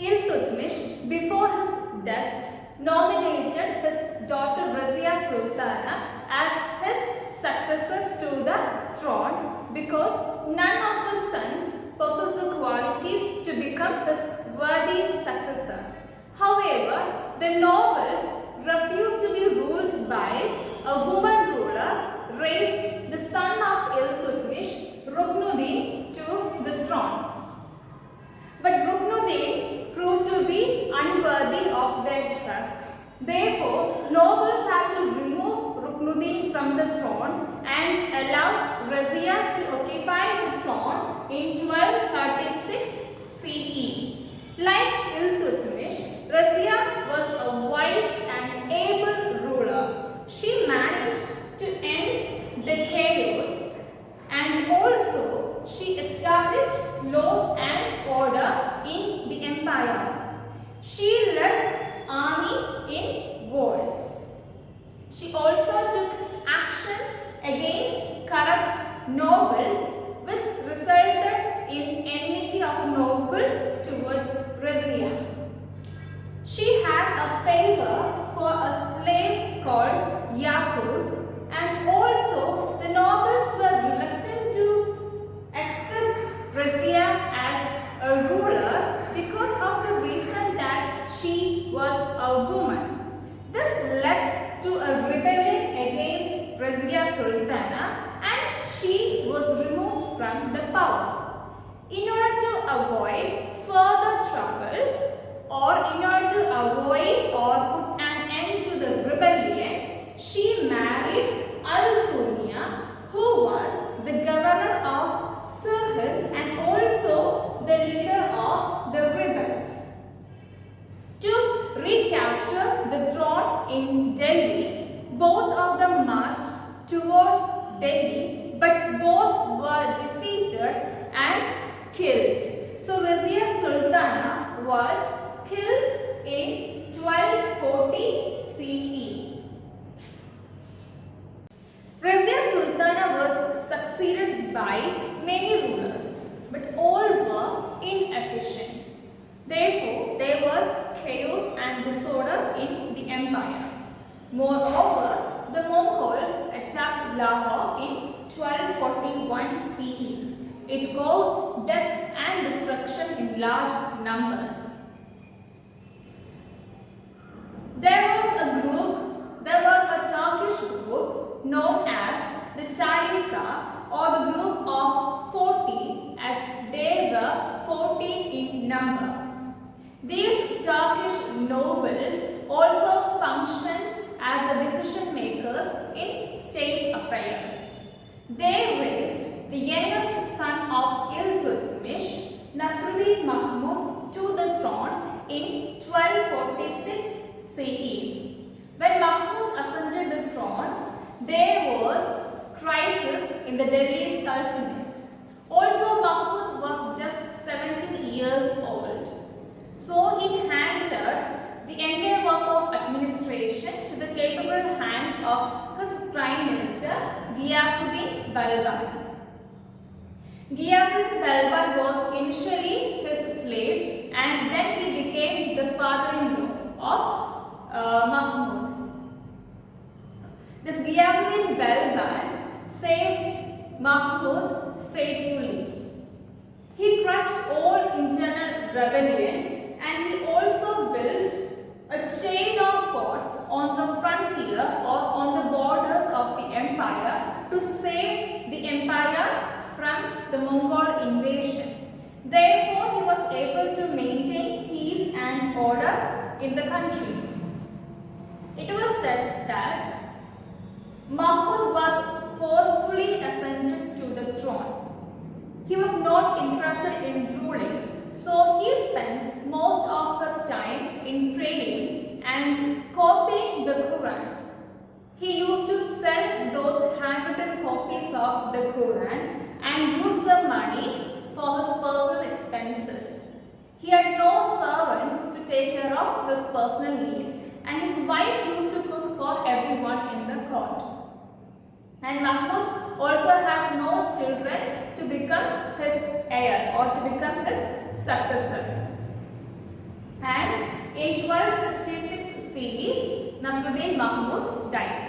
Iltutmish, before his death, nominated his daughter Razia Sultana as his successor to the throne because none of his sons possessed the qualities to become his worthy successor. However, the nobles refused to be ruled by a woman ruler, raised the son of Iltutmish, Ruknuddin, to the throne. But Ruknuddin proved to be unworthy of their trust. Therefore, nobles had to remove Ruknuddin from the throne and allow Razia to occupy the throne in 1236 CE. Like Iltutmish, Razia was a wise and able ruler. She managed to end the chaos and also she established law and order in the empire. She led army in wars. She also took action against corrupt nobles, which resulted in enmity of nobles towards Razia. She had a favor for a slave called Yaqut, and also the nobles were reluctant to accept Razia as a ruler because of the reason that she was a woman. This led to a rebellion against Razia Sultana and she was removed from the power. In order to avoid further troubles or in order to avoid or put an end to the rebellion, she married Al-Dunya, who was the governor of Sirhil and also the leader of the rebels. To recapture the throne in Delhi, both of them marched towards Delhi, but both were defeated and killed. So Razia Sultana was killed in 1240 CE. Razia Sultana was succeeded by many rulers, but all were inefficient. Therefore, there was chaos and disorder in the empire. Moreover, the Mongols attacked Lahore in 1241 CE. It caused death and destruction in large numbers. There was a Turkish group known as the Chalisa, or the group of 40, as they were 40 in number. These Turkish nobles also functioned as the decision makers in state affairs. They raised the youngest son of Iltutmish, Nasruddin Mahmud, to the throne in 1246 CE. When Mahmud ascended the throne, there was crisis in the Delhi Sultanate. Also, Mahmud was just 17 years old. So he handed the entire work of administration to the capable hands of his Prime Minister Ghiyasuddin Balban. Ghiyasuddin Balban was initially his slave and then he became the father-in-law of Mahmud. This Ghiyasuddin Balban saved Mahmud faithfully. He crushed all internal rebellion and he also built a chain of forts on the frontier or on the borders of the empire to save the empire from the Mongol invasion. Therefore, he was able to maintain peace and order in the country. It was said that Mahmud was forcefully ascended to the throne. He was not interested in ruling, so he spent most of his time in praying and copying the Quran. He used to sell those handwritten copies of the Quran and use the money for his personal expenses. He had no servants to take care of his personal needs, and his wife used to cook for everyone in the court. And Mahmud also had no children to become his heir or to become his successor. And in 1266 CE, Nasruddin Mahmud died.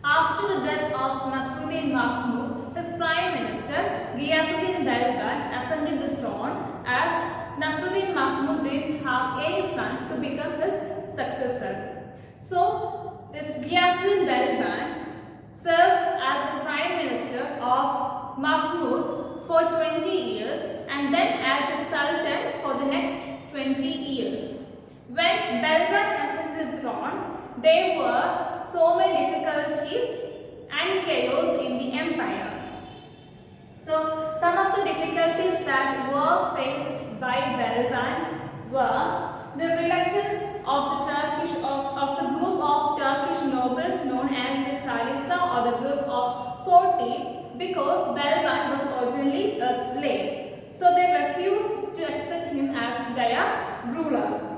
After the death of Nasruddin Mahmud, his prime minister Ghiyasuddin Balban ascended the throne as Nasruddin Mahmud didn't have any son to become his successor. So, this Ghiyasuddin Balban served as the prime minister of Mahmud for 20 years and then as a sultan for the next 20 years. When Balban ascended the throne, there were so many difficulties and chaos in the empire. So, some of the difficulties that were faced by Balban were the reluctance of the group of Turkish nobles known as the Chalisa or the group of 40, because Balban was originally a slave. So they refused to accept him as their ruler.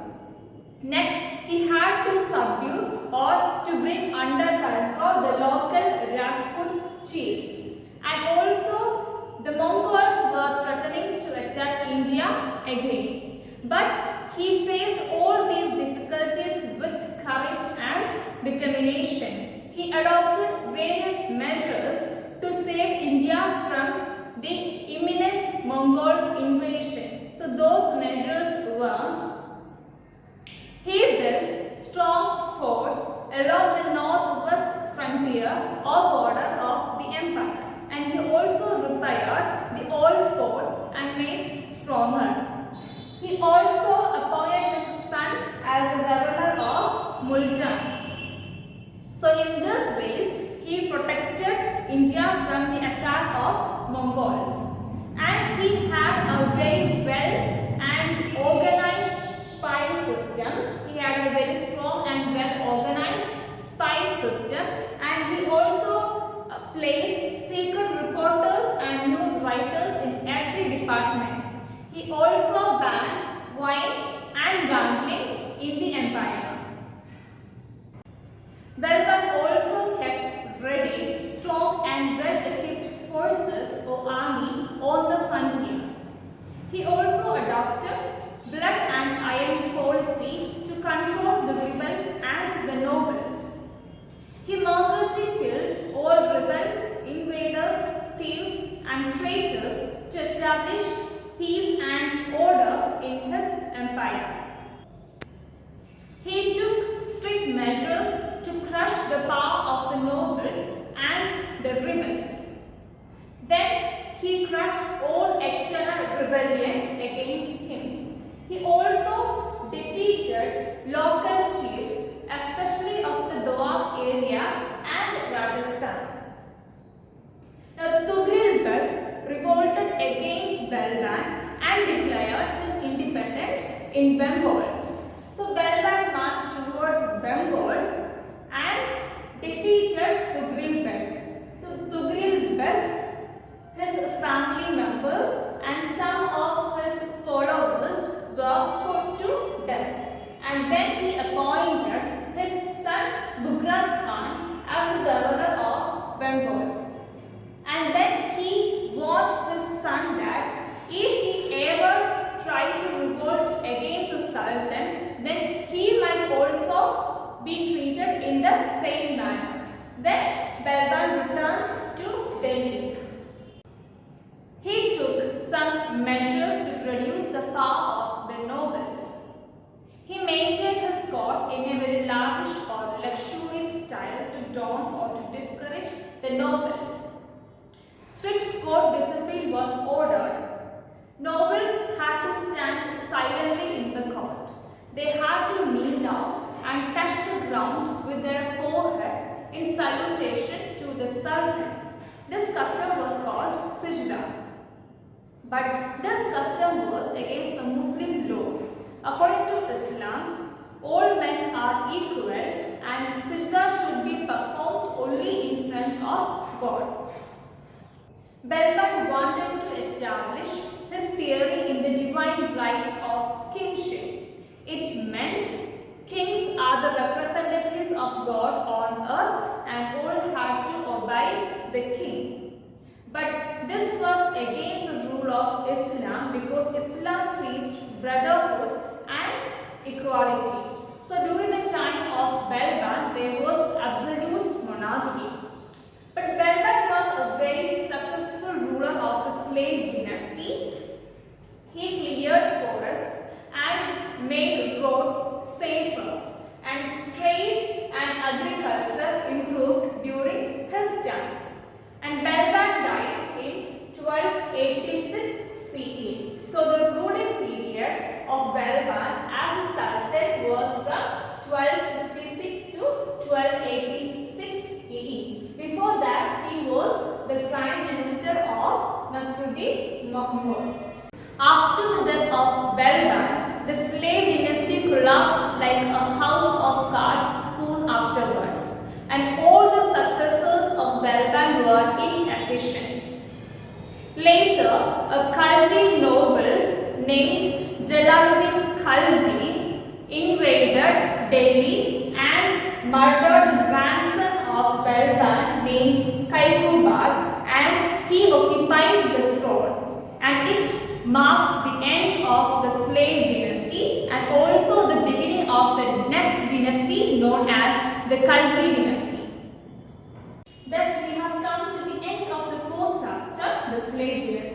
Next, he had to subdue or to bring under control the local Rajput chiefs. And also, the Mongols were threatening to attack India again. But he faced all these difficulties with courage and determination. He adopted various measures to save India from the imminent Mongol invasion. So those measures were: he built strong forts along the northwest frontier or border of the empire, and he also repaired the old forts and made stronger. He also appointed his son as the governor of Multan. So in this ways, he protected India from the attack of Mongols. And he had a very well and organized spy system. He had a very strong and well organized spy system, and he also placed secret reporters and news writers in every department. He also banned wine and gambling in the empire. Balban also kept ready strong and well-equipped forces or army on the frontier. He also adopted blood and iron policy to control the rebels and the nobles. He mercilessly killed all rebels, invaders, thieves and traitors to establish peace and order in his empire. He took strict measures to crush the power of the nobles and the rebels. Then he crushed all external rebellion against him. He also defeated local chiefs, especially of the Doab area and Rajasthan. Now, Tughril Beg revolted against Balban and declared his independence in Bengal. So, Balban marched towards Bengal and defeated Tughril Beg. So, Tughril Beg, his family members and some of his followers were put to death. And then he appointed his son Bughra Khan as the governor of Bengal. And then he warned his son that if he ever tried to revolt against the Sultan, then he might also be treated in the same manner. Then Balban returned to Delhi. He took some measures to reduce the power of the nobles. He maintained his court in a very lavish or luxurious style to daunt or to discourage the nobles. Strict court discipline was ordered. Nobles had to stand silently in the court. They had to kneel down and touch the ground with their forehead in salutation to the Sultan. This custom was called Sijda. But this custom was against the Muslim law. According to Islam, all men are equal and Sijda should be performed only in front of God. Balban wanted to establish his theory in the divine right of kingship. It meant kings are the representatives of God on earth and all had to obey the king. But this was against the rule of Islam because Islam preached brotherhood equality. So during the time of Balban, there was absolute monarchy. But Balban was a very successful ruler of the slave dynasty. He cleared forests and made roads safer, and trade and agriculture improved during his time. And Balban died in 1286 CE. So the ruling period of Balban as a sultan was from 1266 to 1286 CE. Before that, he was the prime minister of Nasruddin Mahmud. After the death of Balban, the slave dynasty collapsed like a house of cards soon afterwards, and all the successors of Balban were inefficient. Later, a Khalji noble named Jalaluddin Khalji invaded Delhi and murdered the grandson of Balban named Kaikubad, and he occupied the throne, and it marked the end of the slave dynasty and also the beginning of the next dynasty known as the Khalji dynasty. Thus, we have come to the end of the fourth chapter, the slave dynasty.